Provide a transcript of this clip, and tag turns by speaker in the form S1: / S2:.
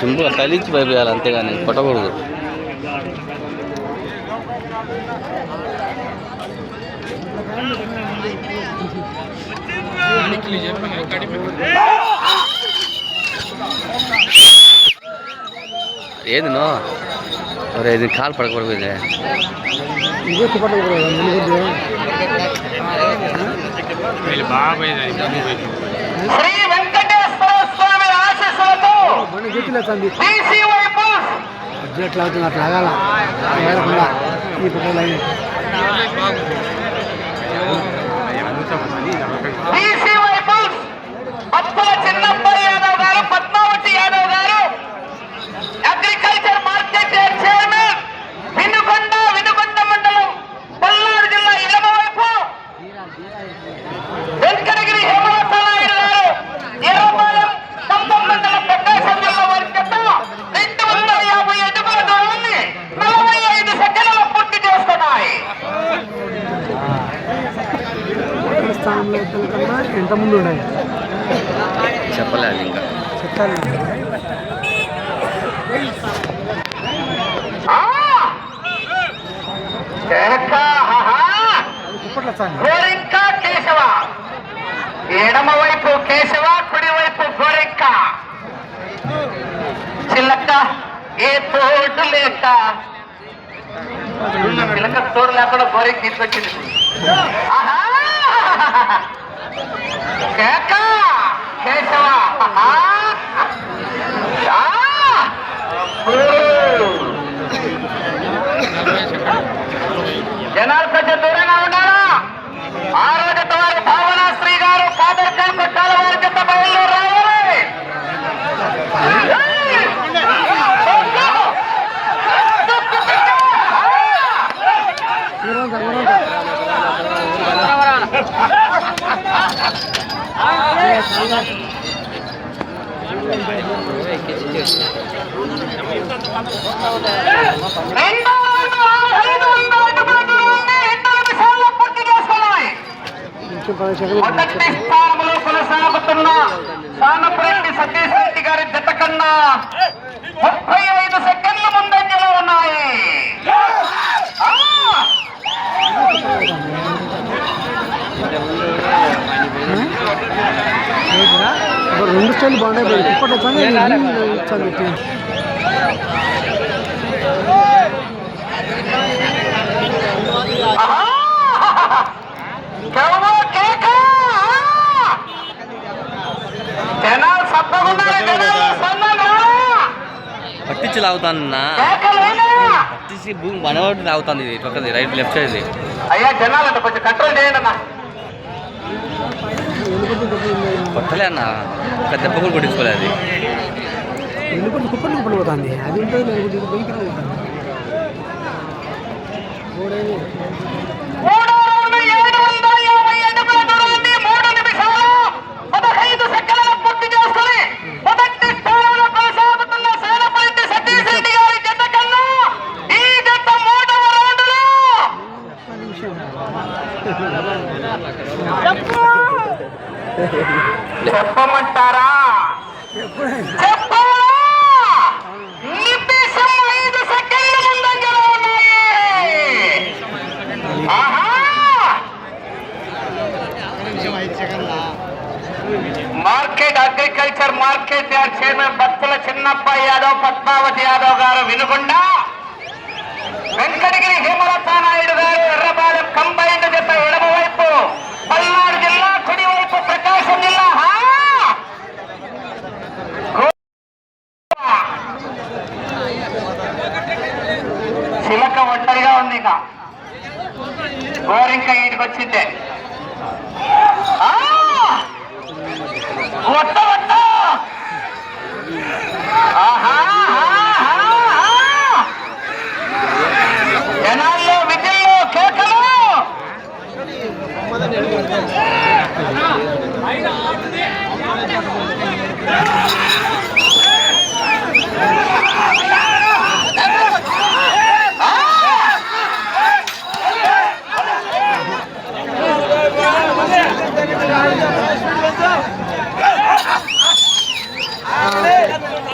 S1: సింపుల్గా తలిచి పైపోయాలి అంతేగాని కొట్టకూడదు. ఏది నో ఇది కాలు పడకూడదు.
S2: శ్రీ వెంకటేశ్వర స్వామి ఆశీస్సులతో
S3: అట్లా అవుతుంది. అట్లా ఆగాల ఏరకుండా ఈ పిల్లలు
S2: భక్తుల చిన్నప్ప యాదవ్ గారు, పద్మావతి యాదవ్ గారు, అగ్రికల్చర్ మార్కెట్ చైర్మన్, వినుకొండ మండలం, పల్నాడు జిల్లా ఎడమవైపు, వెంకటగిరి హేమలత నాయుడు గారు, ఎర్రపాలెం ఖమ్మం మండలం, ప్రకాశం జిల్లా వారి చేత 250 అడుగుల దూరాన్ని 45 సెకండ్లలో పూర్తి చేస్తున్నాయి.
S3: స్థానంలో కన్నా ఎంత ముందు ఉన్నాయి
S1: చెప్పలేదు ఇంకా
S3: చెప్పాలి.
S2: గోరింక కేశవ, ఎడమవైపు కేశవ, కుడివైపు గోరింక. చిల్లక్క ఏ తోడు లేక, చిలక తోడు లేకుండా గోరింక తీసుకొచ్చింది. కేక కేశవ, జనాలు కొంచెం దూరంగా ఉన్నారా? ఆ రోజు వారి భావనాశ్రీ గారు కాదర్కల్ కొట్టాల వారి చెత్త బయలు రావాలి. మొదటి స్థానంలో కొనసాగుతున్న సానపురెడ్డి సతీష్ రెడ్డి గారి జత కన్నా 35 సెకండ్ల ముందంజలో ఉన్నాయి.
S3: 2 స్టైల్ బాగున్నాయి. ఇప్పట్లో చదివి
S1: పట్టించి లాగుతానన్నా, పట్టించి భూమి మనవాడు లాగుతుంది. ఇది పక్కది రైట్ లెఫ్ట్ సైడ్.
S2: అయ్యా జనాలంటే కొంచెం కంట్రోల్ చేయండి అన్న.
S1: కొట్టలే అన్న, ఒక దెబ్బ కూడా కొట్టించుకోలేదు. అది
S3: కుప్పలు కుప్పలు పోతుంది. అది ఉంటుంది.
S2: చెప్పమంటారా? Market agriculture market yard chairman భక్తుల చిన్నప్ప యాదవ్, పద్మావతి యాదవ్ గారు వినుకొండ, వెంకటగిరి హేమలత నాయుడు గారు ఎర్రపాలెం కంబైండ్ జత ఎడమవైపు, పల్నాడు జిల్లా కుడివైపు ప్రకాశం జిల్లా. చిలక ఒంటరిగా ఉంది. ఇక గోరింక ఇంటికి వచ్చిందే.